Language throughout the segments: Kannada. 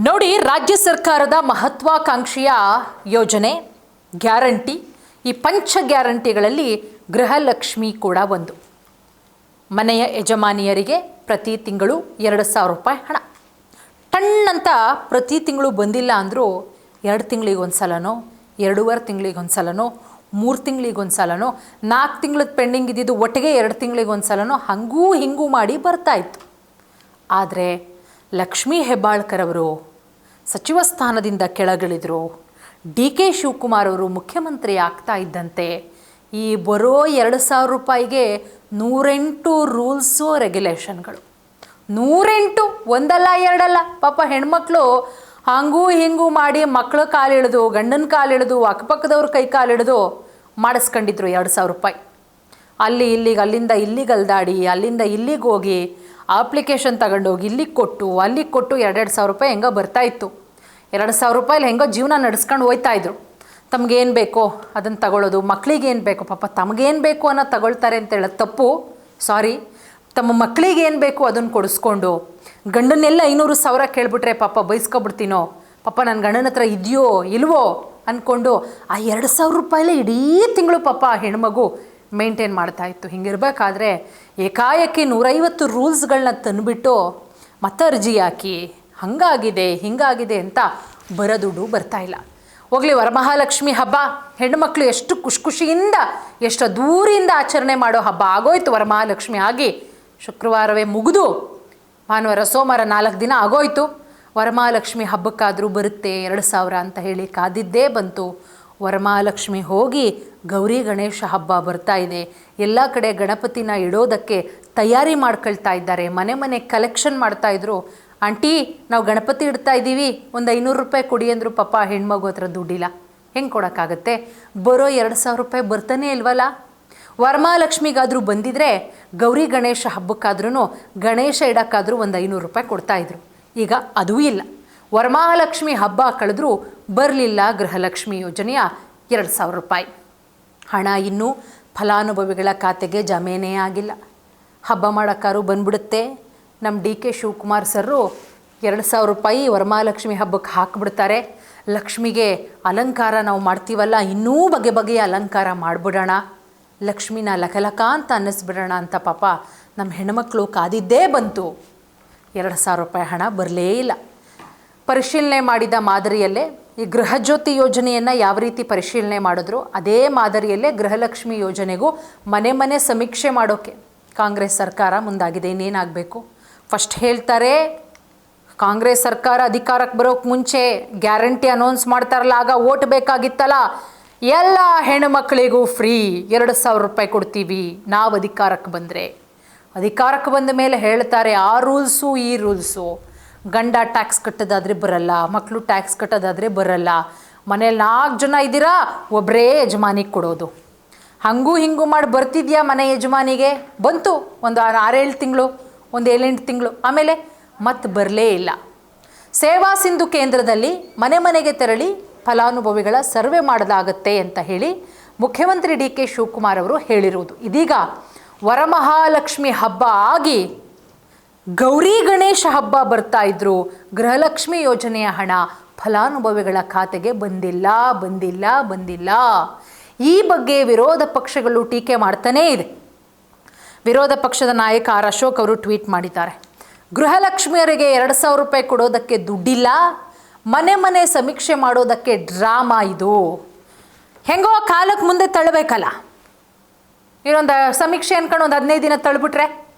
ನೋಡಿ, ರಾಜ್ಯ ಸರ್ಕಾರದ ಮಹತ್ವಾಕಾಂಕ್ಷೆಯ ಯೋಜನೆ ಗ್ಯಾರಂಟಿ, ಈ ಪಂಚ ಗ್ಯಾರಂಟಿಗಳಲ್ಲಿ ಗೃಹಲಕ್ಷ್ಮಿ ಕೂಡ ಒಂದು. ಮನೆಯ ಯಜಮಾನಿಯರಿಗೆ ಪ್ರತಿ ತಿಂಗಳು 2,000 ರೂಪಾಯಿ ಹಣ ಟಣ್ಣಂತ ಪ್ರತಿ ತಿಂಗಳು ಬಂದಿಲ್ಲ ಅಂದರೂ 2 ತಿಂಗಳಿಗೊಂದು ಸಲನೋ, 2.5 ತಿಂಗಳಿಗೊಂದು ಸಲನೋ, 3 ತಿಂಗಳಿಗೊಂದು ಸಲನೋ, 4 ತಿಂಗಳದ ಪೆಂಡಿಂಗ್ ಇದ್ದಿದ್ದು ಒಟ್ಟಿಗೆ 2 ತಿಂಗಳಿಗೊಂದು ಸಲನೋ ಹಂಗೂ ಹಿಂಗೂ ಮಾಡಿ ಬರ್ತಾಯಿತ್ತು. ಆದರೆ ಲಕ್ಷ್ಮೀ ಹೆಬ್ಬಾಳ್ಕರ್ ಅವರು ಸಚಿವ ಸ್ಥಾನದಿಂದ ಕೆಳಗಿಳಿದರು. ಡಿ.ಕೆ. ಶಿವಕುಮಾರ್ ಅವರು ಮುಖ್ಯಮಂತ್ರಿ ಆಗ್ತಾ ಇದ್ದಂತೆ ಈ ಬರೋ 2,000 ರೂಪಾಯಿಗೆ 108 ರೂಲ್ಸು ರೆಗ್ಯುಲೇಷನ್ಗಳು. 108, ಒಂದಲ್ಲ ಎರಡಲ್ಲ. ಪಾಪ ಹೆಣ್ಮಕ್ಳು ಹಂಗೂ ಹಿಂಗೂ ಮಾಡಿ ಮಕ್ಕಳ ಕಾಲಿಳಿದು, ಗಂಡನ ಕಾಲಿಳಿದು, ಅಕ್ಕಪಕ್ಕದವ್ರ ಕೈ ಕಾಲಿಳಿದು ಮಾಡಿಸ್ಕೊಂಡಿದ್ರು 2,000 ರೂಪಾಯಿ. ಅಲ್ಲಿ ಇಲ್ಲಿಗೆ, ಅಲ್ಲಿಂದ ಇಲ್ಲಿಗೆ ಅಲ್ದಾಡಿ, ಅಲ್ಲಿಂದ ಇಲ್ಲಿಗೆ ಹೋಗಿ ಅಪ್ಲಿಕೇಶನ್ ತಗೊಂಡೋಗಿ ಇಲ್ಲಿಗೆ ಕೊಟ್ಟು, ಅಲ್ಲಿಗೆ ಕೊಟ್ಟು 2,000 ರೂಪಾಯಿ ಹೆಂಗೋ ಬರ್ತಾಯಿತ್ತು. 2,000 ರೂಪಾಯಲ್ಲಿ ಹೆಂಗೋ ಜೀವನ ನಡೆಸ್ಕೊಂಡು ಹೋಯ್ತಾಯಿದ್ರು. ತಮಗೇನು ಬೇಕೋ ಅದನ್ನು ತಗೊಳ್ಳೋದು, ಮಕ್ಕಳಿಗೇನು ಬೇಕೋ ಪಾಪ ತಮಗೇನು ಬೇಕು ಅನ್ನೋ ತಗೊಳ್ತಾರೆ ಅಂತ ಹೇಳೋದು ತಪ್ಪು. ಸಾರಿ, ತಮ್ಮ ಮಕ್ಕಳಿಗೇನು ಬೇಕು ಅದನ್ನು ಕೊಡಿಸ್ಕೊಂಡು ಗಂಡನ್ನೆಲ್ಲ 500,000 ಕೇಳಿಬಿಟ್ರೆ ಪಾಪ ಬೈಸ್ಕೊಬಿಡ್ತೀನೋ, ಪಾಪ ನನ್ನ ಗಂಡನ ಹತ್ರ ಇದೆಯೋ ಇಲ್ವೋ ಅಂದ್ಕೊಂಡು ಆ 2,000 ರೂಪಾಯಿಲೇ ಇಡೀ ತಿಂಗಳು ಪಾಪ ಹೆಣ್ಮಗು ಮೇಂಟೈನ್ ಮಾಡ್ತಾಯಿತ್ತು. ಹಿಂಗಿರಬೇಕಾದ್ರೆ ಏಕಾಏಕಿ 150 ರೂಲ್ಸ್ಗಳನ್ನ ತಂದುಬಿಟ್ಟು ಮತ್ತೆ ಅರ್ಜಿ ಹಾಕಿ ಹಾಗಾಗಿದೆ ಹಿಂಗಾಗಿದೆ ಅಂತ ಬರೋ ದುಡ್ಡು ಬರ್ತಾಯಿಲ್ಲ. ಹೋಗಲಿ, ವರಮಹಾಲಕ್ಷ್ಮಿ ಹಬ್ಬ ಹೆಣ್ಣುಮಕ್ಕಳು ಎಷ್ಟು ಖುಷಿಯಿಂದ ಎಷ್ಟು ದೂರಿಂದ ಆಚರಣೆ ಮಾಡೋ ಹಬ್ಬ ಆಗೋಯ್ತು. ವರಮಹಾಲಕ್ಷ್ಮಿ ಆಗಿ ಶುಕ್ರವಾರವೇ ಮುಗಿದು ಭಾನುವಾರ ಸೋಮವಾರ 4 ದಿನ ಆಗೋಯ್ತು. ವರಮಹಾಲಕ್ಷ್ಮಿ ಹಬ್ಬಕ್ಕಾದರೂ ಬರುತ್ತೆ 2,000 ಅಂತ ಹೇಳಿ ಕಾದಿದ್ದೇ ಬಂತು. ವರಮಹಾಲಕ್ಷ್ಮಿ ಹೋಗಿ ಗೌರಿ ಗಣೇಶ ಹಬ್ಬ ಬರ್ತಾ ಇದೆ. ಎಲ್ಲ ಕಡೆ ಗಣಪತಿನ ಇಡೋದಕ್ಕೆ ತಯಾರಿ ಮಾಡ್ಕೊಳ್ತಾ ಇದ್ದಾರೆ. ಮನೆ ಮನೆ ಕಲೆಕ್ಷನ್ ಮಾಡ್ತಾಯಿದ್ರು. ಆಂಟಿ, ನಾವು ಗಣಪತಿ ಇಡ್ತಾ ಇದ್ದೀವಿ, ಒಂದು 500 ರೂಪಾಯಿ ಕೊಡಿ ಅಂದರು. ಪಾಪ ಹೆಣ್ಮಗು ಹತ್ರ ದುಡ್ಡಿಲ್ಲ, ಹೆಂಗೆ ಕೊಡೋಕ್ಕಾಗತ್ತೆ? ಬರೋ 2,000 ರೂಪಾಯಿ ಬರ್ತಾನೆ ಇಲ್ವಲ್ಲ. ವರಮಹಾಲಕ್ಷ್ಮಿಗಾದರೂ ಬಂದಿದ್ರೆ ಗೌರಿ ಗಣೇಶ ಹಬ್ಬಕ್ಕಾದ್ರೂ ಗಣೇಶ ಇಡೋಕ್ಕಾದ್ರೂ ಒಂದು 500 ರೂಪಾಯಿ ಕೊಡ್ತಾಯಿದ್ರು. ಈಗ ಅದೂ ಇಲ್ಲ. ವರಮಹಾಲಕ್ಷ್ಮಿ ಹಬ್ಬ ಕಳೆದ್ರೂ ಬರಲಿಲ್ಲ ಗೃಹಲಕ್ಷ್ಮಿ ಯೋಜನೆಯ 2,000 ರೂಪಾಯಿ ಹಣ. ಇನ್ನೂ ಫಲಾನುಭವಿಗಳ ಖಾತೆಗೆ ಜಮೇನೇ ಆಗಿಲ್ಲ. ಹಬ್ಬ ಮಾಡೋಕ್ಕಾರು ಬಂದ್ಬಿಡುತ್ತೆ. ನಮ್ಮ ಡಿ.ಕೆ. ಶಿವಕುಮಾರ್ ಸರ್ರು 2,000 ರೂಪಾಯಿ ವರಮಹಾಲಕ್ಷ್ಮಿ ಹಬ್ಬಕ್ಕೆ ಹಾಕಿಬಿಡ್ತಾರೆ. ಲಕ್ಷ್ಮಿಗೆ ಅಲಂಕಾರ ನಾವು ಮಾಡ್ತೀವಲ್ಲ, ಇನ್ನೂ ಬಗೆ ಬಗೆಯ ಅಲಂಕಾರ ಮಾಡಿಬಿಡೋಣ, ಲಕ್ಷ್ಮಿನ ಲಕಲಕ ಅಂತ ಅನ್ನಿಸ್ಬಿಡೋಣ ಅಂತ ಪಾಪ ನಮ್ಮ ಹೆಣ್ಮಕ್ಳು ಕಾದಿದ್ದೇ ಬಂತು. 2,000 ರೂಪಾಯಿ ಹಣ ಬರಲೇ ಇಲ್ಲ. ಪರಿಶೀಲನೆ ಮಾಡಿದ ಮಾದರಿಯಲ್ಲೇ ಈ ಗೃಹಜ್ಯೋತಿ ಯೋಜನೆಯನ್ನು ಯಾವ ರೀತಿ ಪರಿಶೀಲನೆ ಮಾಡಿದ್ರು ಅದೇ ಮಾದರಿಯಲ್ಲೇ ಗೃಹಲಕ್ಷ್ಮಿ ಯೋಜನೆಗೂ ಮನೆ ಮನೆ ಸಮೀಕ್ಷೆ ಮಾಡೋಕ್ಕೆ ಕಾಂಗ್ರೆಸ್ ಸರ್ಕಾರ ಮುಂದಾಗಿದೆ. ಇನ್ನೇನಾಗಬೇಕು? ಫಸ್ಟ್ ಹೇಳ್ತಾರೆ, ಕಾಂಗ್ರೆಸ್ ಸರ್ಕಾರ ಅಧಿಕಾರಕ್ಕೆ ಬರೋಕ್ಕೆ ಮುಂಚೆ ಗ್ಯಾರಂಟಿ ಅನೌನ್ಸ್ ಮಾಡ್ತಾರಲ್ಲ, ಆಗ ಓಟ್ ಬೇಕಾಗಿತ್ತಲ್ಲ, ಎಲ್ಲ ಹೆಣ್ಣುಮಕ್ಕಳಿಗೂ ಫ್ರೀ 2,000 ರೂಪಾಯಿ ಕೊಡ್ತೀವಿ ನಾವು ಅಧಿಕಾರಕ್ಕೆ ಬಂದರೆ. ಅಧಿಕಾರಕ್ಕೆ ಬಂದ ಮೇಲೆ ಹೇಳ್ತಾರೆ ಆ ರೂಲ್ಸು ಈ ರೂಲ್ಸು. ಗಂಡ ಟ್ಯಾಕ್ಸ್ ಕಟ್ಟೋದಾದರೆ ಬರಲ್ಲ, ಮಕ್ಕಳು ಟ್ಯಾಕ್ಸ್ ಕಟ್ಟೋದಾದರೆ ಬರಲ್ಲ, ಮನೇಲಿ 4 ಜನ ಇದ್ದೀರಾ ಒಬ್ಬರೇ ಯಜಮಾನಿಗೆ ಕೊಡೋದು. ಹಾಗೂ ಹಿಂಗೂ ಮಾಡಿ ಬರ್ತಿದ್ಯಾ ಮನೆ ಯಜಮಾನಿಗೆ? ಬಂತು ಒಂದು 6-7 ತಿಂಗಳು, ಒಂದು 7-8 ತಿಂಗಳು, ಆಮೇಲೆ ಮತ್ತೆ ಬರಲೇ ಇಲ್ಲ. ಸೇವಾ ಸಿಂಧು ಕೇಂದ್ರದಲ್ಲಿ ಮನೆ ಮನೆಗೆ ತೆರಳಿ ಫಲಾನುಭವಿಗಳ ಸರ್ವೆ ಮಾಡಲಾಗುತ್ತೆ ಅಂತ ಹೇಳಿ ಮುಖ್ಯಮಂತ್ರಿ ಡಿ.ಕೆ. ಶಿವಕುಮಾರ್ ಅವರು ಹೇಳಿರುವುದು. ಇದೀಗ ವರಮಹಾಲಕ್ಷ್ಮಿ ಹಬ್ಬ ಆಗಿ ಗೌರಿ ಗಣೇಶ ಹಬ್ಬ ಬರ್ತಾ ಇದ್ರು, ಗೃಹಲಕ್ಷ್ಮಿ ಯೋಜನೆಯ ಹಣ ಫಲಾನುಭವಿಗಳ ಖಾತೆಗೆ ಬಂದಿಲ್ಲ ಬಂದಿಲ್ಲ ಬಂದಿಲ್ಲ. ಈ ಬಗ್ಗೆ ವಿರೋಧ ಪಕ್ಷಗಳು ಟೀಕೆ ಮಾಡ್ತಾನೇ ಇದೆ. ವಿರೋಧ ಪಕ್ಷದ ನಾಯಕ ಆರ್ ಅಶೋಕ್ ಅವರು ಟ್ವೀಟ್ ಮಾಡಿದ್ದಾರೆ, ಗೃಹಲಕ್ಷ್ಮಿಯರಿಗೆ 2,000 ರೂಪಾಯಿ ಕೊಡೋದಕ್ಕೆ ದುಡ್ಡಿಲ್ಲ, ಮನೆ ಮನೆ ಸಮೀಕ್ಷೆ ಮಾಡೋದಕ್ಕೆ ಡ್ರಾಮಾ ಇದು. ಹೆಂಗೋ ಕಾಲಕ್ಕೆ ಮುಂದೆ ತಳ್ಳಬೇಕಲ್ಲ, ಇನ್ನೊಂದು ಸಮೀಕ್ಷೆ ಅನ್ಕೊಂಡು ಒಂದು 15 ದಿನ ತಳ್ಬಿಟ್ರೆ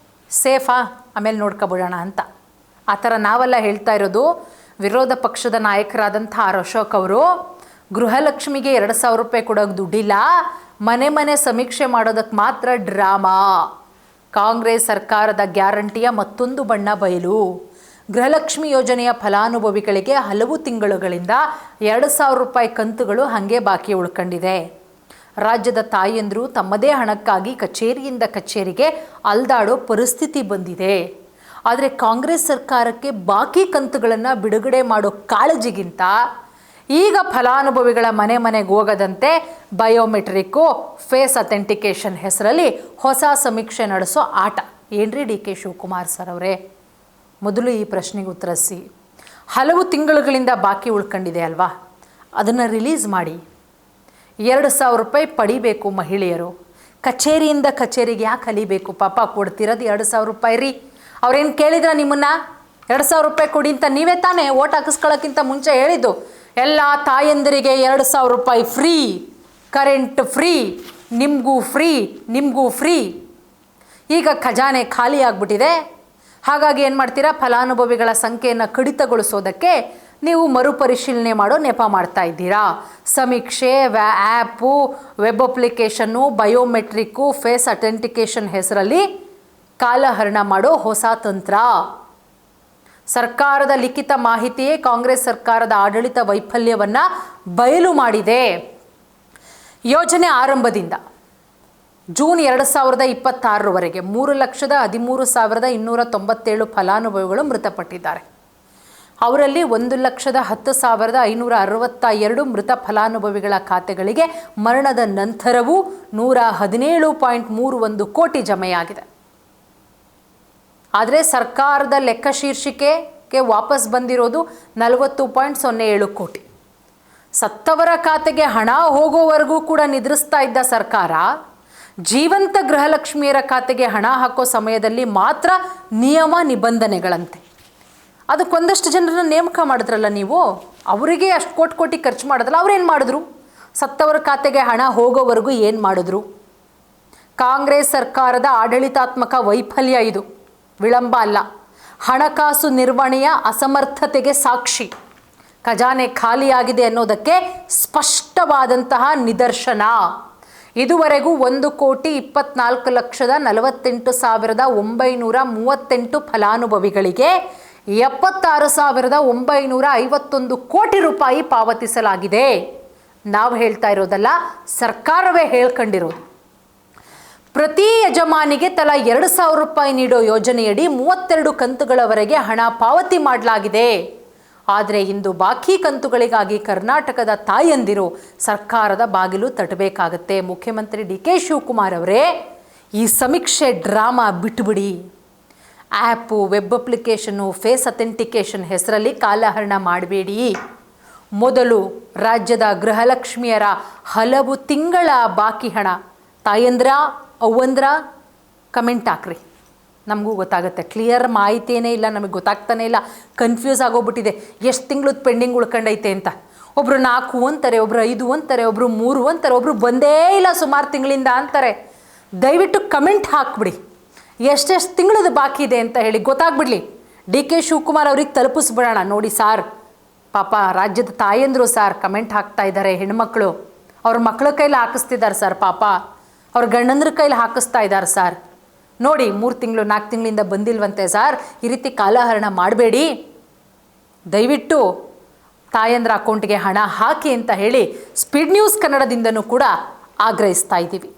ಸೇಫಾ, ಆಮೇಲೆ ನೋಡ್ಕೊಬಿಡೋಣ ಅಂತ. ಆ ಥರ ನಾವೆಲ್ಲ ಹೇಳ್ತಾ ಇರೋದು. ವಿರೋಧ ಪಕ್ಷದ ನಾಯಕರಾದಂಥ ಆರ್ ಅಶೋಕ್ ಅವರು ಗೃಹಲಕ್ಷ್ಮಿಗೆ 2,000 ರೂಪಾಯಿ ಕೊಡೋಕೆ ದುಡ್ಡಿಲ್ಲ, ಮನೆ ಮನೆ ಸಮೀಕ್ಷೆ ಮಾಡೋದಕ್ಕೆ ಮಾತ್ರ ಡ್ರಾಮಾ. ಕಾಂಗ್ರೆಸ್ ಸರ್ಕಾರದ ಗ್ಯಾರಂಟಿಯ ಮತ್ತೊಂದು ಬಣ್ಣ ಬಯಲು. ಗೃಹಲಕ್ಷ್ಮಿ ಯೋಜನೆಯ ಫಲಾನುಭವಿಗಳಿಗೆ ಹಲವು ತಿಂಗಳುಗಳಿಂದ 2,000 ರೂಪಾಯಿ ಕಂತುಗಳು ಹಾಗೆ ಬಾಕಿ ಉಳ್ಕೊಂಡಿದೆ. ರಾಜ್ಯದ ತಾಯಂದಿರು ತಮ್ಮದೇ ಹಣಕ್ಕಾಗಿ ಕಚೇರಿಯಿಂದ ಕಚೇರಿಗೆ ಅಲ್ದಾಡೋ ಪರಿಸ್ಥಿತಿ ಬಂದಿದೆ. ಆದರೆ ಕಾಂಗ್ರೆಸ್ ಸರ್ಕಾರಕ್ಕೆ ಬಾಕಿ ಕಂತುಗಳನ್ನು ಬಿಡುಗಡೆ ಮಾಡೋ ಕಾಳಜಿಗಿಂತ ಈಗ ಫಲಾನುಭವಿಗಳ ಮನೆ ಮನೆಗೆ ಹೋಗದಂತೆ ಬಯೋಮೆಟ್ರಿಕ್ಕು, ಫೇಸ್ ಅಥೆಂಟಿಕೇಷನ್ ಹೆಸರಲ್ಲಿ ಹೊಸ ಸಮೀಕ್ಷೆ ನಡೆಸೋ ಆಟ. ಏನ್ರಿ ಡಿ.ಕೆ. ಶಿವಕುಮಾರ್ ಸರ್ ಅವರೇ, ಮೊದಲು ಈ ಪ್ರಶ್ನೆಗೆ ಉತ್ತರಿಸಿ. ಹಲವು ತಿಂಗಳುಗಳಿಂದ ಬಾಕಿ ಉಳ್ಕೊಂಡಿದೆ ಅಲ್ವಾ, ಅದನ್ನು ರಿಲೀಸ್ ಮಾಡಿ. 2,000 ರೂಪಾಯಿ ಪಡಿಬೇಕು ಮಹಿಳೆಯರು. ಕಚೇರಿಯಿಂದ ಕಚೇರಿಗೆ ಯಾಕೆ ಕಲಿಬೇಕು? ಪಾಪ ಕೊಡ್ತಿರೋದು 2,000 ರೂಪಾಯಿ ರೀ. ಅವ್ರೇನು ಕೇಳಿದ್ರ ನಿಮ್ಮನ್ನು 2,000 ರೂಪಾಯಿ ಕೊಡಿ ಅಂತ? ನೀವೇ ತಾನೇ ಓಟ್ ಹಾಕಿಸ್ಕೊಳ್ಳೋಕ್ಕಿಂತ ಮುಂಚೆ ಹೇಳಿದ್ದು ಎಲ್ಲ ತಾಯಂದಿರಿಗೆ 2,000 ರೂಪಾಯಿ ಫ್ರೀ, ಕರೆಂಟ್ ಫ್ರೀ, ನಿಮಗೂ ಫ್ರೀ, ನಿಮಗೂ ಫ್ರೀ. ಈಗ ಖಜಾನೆ ಖಾಲಿ ಆಗಿಬಿಟ್ಟಿದೆ. ಹಾಗಾಗಿ ಏನು ಮಾಡ್ತೀರಾ? ಫಲಾನುಭವಿಗಳ ಸಂಖ್ಯೆಯನ್ನು ಕಡಿತಗೊಳಿಸೋದಕ್ಕೆ ನೀವು ಮರುಪರಿಶೀಲನೆ ಮಾಡೋ ನೆಪ ಮಾಡ್ತಾ ಇದ್ದೀರಾ. ಸಮೀಕ್ಷೆ, app, web application, biometric, face authentication ಹೆಸರಲ್ಲಿ ಕಾಲಹರಣ ಮಾಡೋ ಹೊಸ ತಂತ್ರ. ಸರ್ಕಾರದ ಲಿಖಿತ ಮಾಹಿತಿಯೇ ಕಾಂಗ್ರೆಸ್ ಸರ್ಕಾರದ ಆಡಳಿತ ವೈಫಲ್ಯವನ್ನು ಬಯಲು ಮಾಡಿದೆ. ಯೋಜನೆ ಆರಂಭದಿಂದ ಜೂನ್ 2026ರವರೆಗೆ 3,13,297 ಫಲಾನುಭವಿಗಳು ಮೃತಪಟ್ಟಿದ್ದಾರೆ. ಅವರಲ್ಲಿ 1,10,562 ಮೃತ ಫಲಾನುಭವಿಗಳ ಖಾತೆಗಳಿಗೆ ಮರಣದ ನಂತರವೂ 117.31 ಕೋಟಿ ಜಮೆಯಾಗಿದೆ. ಆದರೆ ಸರ್ಕಾರದ ಲೆಕ್ಕ ಶೀರ್ಷಿಕೆಗೆ ವಾಪಸ್ ಬಂದಿರೋದು 40.07 ಕೋಟಿ. ಸತ್ತವರ ಖಾತೆಗೆ ಹಣ ಹೋಗೋವರೆಗೂ ಕೂಡ ನಿದ್ರಿಸ್ತಾ ಇದ್ದ ಸರ್ಕಾರ ಜೀವಂತ ಗೃಹಲಕ್ಷ್ಮಿಯರ ಖಾತೆಗೆ ಹಣ ಹಾಕೋ ಸಮಯದಲ್ಲಿ ಮಾತ್ರ ನಿಯಮ ನಿಬಂಧನೆಗಳಂತೆ. ಅದಕ್ಕೊಂದಷ್ಟು ಜನರನ್ನ ನೇಮಕ ಮಾಡಿದ್ರಲ್ಲ ನೀವು, ಅವರಿಗೆ ಅಷ್ಟು ಕೋಟಿ ಖರ್ಚು ಮಾಡೋದಲ್ಲ. ಅವ್ರೇನು ಮಾಡಿದ್ರು? ಸತ್ತವರ ಖಾತೆಗೆ ಹಣ ಹೋಗೋವರೆಗೂ ಏನು ಮಾಡಿದ್ರು? ಕಾಂಗ್ರೆಸ್ ಸರ್ಕಾರದ ಆಡಳಿತಾತ್ಮಕ ವೈಫಲ್ಯ ಇದು, ವಿಳಂಬ ಅಲ್ಲ. ಹಣಕಾಸು ನಿರ್ವಹಣೆಯ ಅಸಮರ್ಥತೆಗೆ ಸಾಕ್ಷಿ. ಖಜಾನೆ ಖಾಲಿಯಾಗಿದೆ ಅನ್ನೋದಕ್ಕೆ ಸ್ಪಷ್ಟವಾದಂತಹ ನಿದರ್ಶನ. ಇದುವರೆಗೂ 1,24,48,938 ಫಲಾನುಭವಿಗಳಿಗೆ 76,951 ಕೋಟಿ ರೂಪಾಯಿ ಪಾವತಿಸಲಾಗಿದೆ. ನಾವು ಹೇಳ್ತಾ ಇರೋದಲ್ಲ, ಸರ್ಕಾರವೇ ಹೇಳ್ಕೊಂಡಿರೋದು. ಪ್ರತಿ ಯಜಮಾನಿಗೆ ತಲಾ 2,000 ರೂಪಾಯಿ ನೀಡೋ ಯೋಜನೆಯಡಿ 32 ಕಂತುಗಳವರೆಗೆ ಹಣ ಪಾವತಿ ಮಾಡಲಾಗಿದೆ. ಆದರೆ ಇಂದು ಬಾಕಿ ಕಂತುಗಳಿಗಾಗಿ ಕರ್ನಾಟಕದ ತಾಯಂದಿರು ಸರ್ಕಾರದ ಬಾಗಿಲು ತಟ್ಟಬೇಕಾಗತ್ತೆ. ಮುಖ್ಯಮಂತ್ರಿ ಡಿ ಕೆ ಶಿವಕುಮಾರ್ ಅವರೇ, ಈ ಸಮೀಕ್ಷೆ ಡ್ರಾಮಾ ಬಿಟ್ಟುಬಿಡಿ. App, web application, face authentication ಹೆಸರಲ್ಲಿ ಕಾಲಹರಣ ಮಾಡಬೇಡಿ. ಮೊದಲು ರಾಜ್ಯದ ಗೃಹಲಕ್ಷ್ಮಿಯರ ಹಲವು ತಿಂಗಳ ಬಾಕಿ ಹಣ ತಾಯಂದ್ರ, ಅವ್ವಂದ್ರ ಕಮೆಂಟ್ ಹಾಕ್ರಿ, ನಮಗೂ ಗೊತ್ತಾಗುತ್ತೆ. ಕ್ಲಿಯರ್ ಮಾಹಿತಿಯೇ ಇಲ್ಲ, ನಮಗೆ ಗೊತ್ತಾಗ್ತಾನೇ ಇಲ್ಲ, ಕನ್ಫ್ಯೂಸ್ ಆಗೋಗ್ಬಿಟ್ಟಿದೆ. ಎಷ್ಟು ತಿಂಗಳು ಪೆಂಡಿಂಗ್ ಉಳ್ಕೊಂಡೈತೆ ಅಂತ. ಒಬ್ಬರು 4 ಅಂತಾರೆ, ಒಬ್ಬರು 5 ಅಂತಾರೆ, ಒಬ್ಬರು 3 ಅಂತಾರೆ, ಒಬ್ಬರು ಬಂದೇ ಇಲ್ಲ ಸುಮಾರು ತಿಂಗಳಿಂದ ಅಂತಾರೆ. ದಯವಿಟ್ಟು ಕಮೆಂಟ್ ಹಾಕ್ಬಿಡಿ, ಎಷ್ಟೆಷ್ಟು ತಿಂಗಳದ್ದು ಬಾಕಿ ಇದೆ ಅಂತ ಹೇಳಿ ಗೊತ್ತಾಗ್ಬಿಡ್ಲಿ. ಡಿ ಕೆ ಶಿವಕುಮಾರ್ ಅವ್ರಿಗೆ ತಲುಪಿಸ್ಬಿಡೋಣ. ನೋಡಿ ಸಾರ್, ಪಾಪ ರಾಜ್ಯದ ತಾಯಂದರು ಸಾರ್ ಕಮೆಂಟ್ ಹಾಕ್ತಾ ಇದ್ದಾರೆ. ಹೆಣ್ಮಕ್ಳು ಅವ್ರ ಮಕ್ಕಳ ಕೈಲಿ ಹಾಕಿಸ್ತಿದ್ದಾರೆ ಸರ್, ಪಾಪ ಅವ್ರ ಗಂಡಂದ್ರ ಕೈಲಿ ಹಾಕಿಸ್ತಾ ಇದ್ದಾರೆ ಸರ್. ನೋಡಿ 3 ತಿಂಗಳು 4 ತಿಂಗಳಿಂದ ಬಂದಿಲ್ವಂತೆ ಸರ್. ಈ ರೀತಿ ಕಾಲಹರಣ ಮಾಡಬೇಡಿ, ದಯವಿಟ್ಟು ತಾಯಂದ್ರ ಅಕೌಂಟ್ಗೆ ಹಣ ಹಾಕಿ ಅಂತ ಹೇಳಿ ಸ್ಪೀಡ್ ನ್ಯೂಸ್ ಕನ್ನಡದಿಂದನೂ ಕೂಡ ಆಗ್ರಹಿಸ್ತಾ ಇದ್ದೀವಿ.